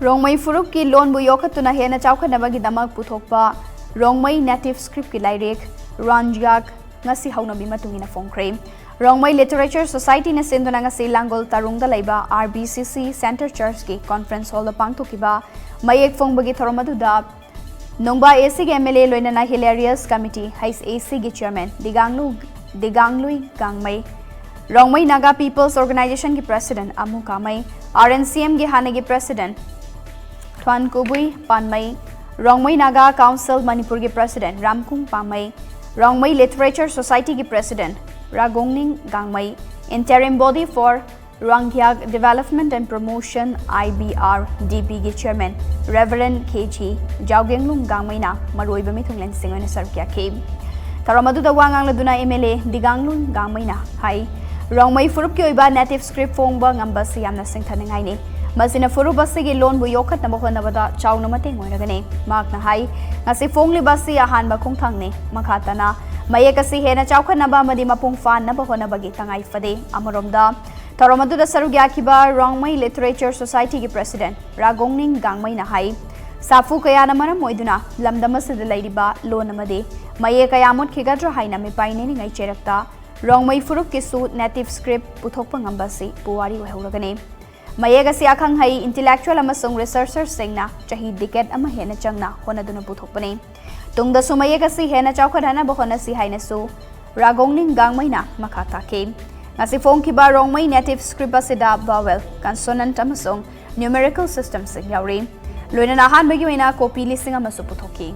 Rongmei Phurup ki loan bu yokhatuna hena chawkhanabagi damak puthokpa Rongmei native script ki Lairik Ruanghiak ngasi haunabi matungina Phongkhre Rongmei Literature Society na senduna ngasi Langol Tarungda laiba RBCC Center Church ki conference hall da pangthokiba mayek phongbagi thoromaduda Nongba AC ki MLA loinana Hilarious Committee Hais AC ki chairman Diganglui Gangmei Rongmei Naga People's Organization ki president Amu Kamai RNCM ki hane ki president Thuan Kubui Panmai Rongmei Naga Council Manipuri ki president Ramkung Pamai Rongmei Literature Society ki president Ragongning Gangmai Interim Body for Ruanghiak Development and Promotion IBR DP ki chairman Reverend KG Jaugenglung Gangmai na maroiba mithunglen singoina sarkya ke Taramadu da wangang laduna MLA Diganglung Gangmai na hai Rongmei Phurup ki oiba native script phongba ngamba si yamna singthaningai ni Masina Phurup asigi loan bu yokhat na bahonabada chawna mateng oiragani makna hai ngasi phongli basi ahan ba khongthang ni makhatana mayek asi hena chawkhanaba madi mapung fan na bahonabagi tangai fade amoromda taramadu da sarugya khiba Rongmei Literature Society ki president Ragongning Gangmai na hai safu kaya na maram moiduna lamdamasida lairiba loan amade maye kaya mot khigadra haina me paine ni ngai cherakta Rongmei Phurup ki su native script puthokpa ngamba si puwari wahuragani mayega si akhang hai intellectual amasung researcher singna chahi decade ama hena changna honaduna puthokpani tungda su mayega si hena chawkhadana bahona si haina su Ragongning Gangmai na makhata ke ngasi phongkhiba Rongmei native script asida vowel consonant amasung numerical system sing yauri loina na han bagi waina copy listing amasu puthoki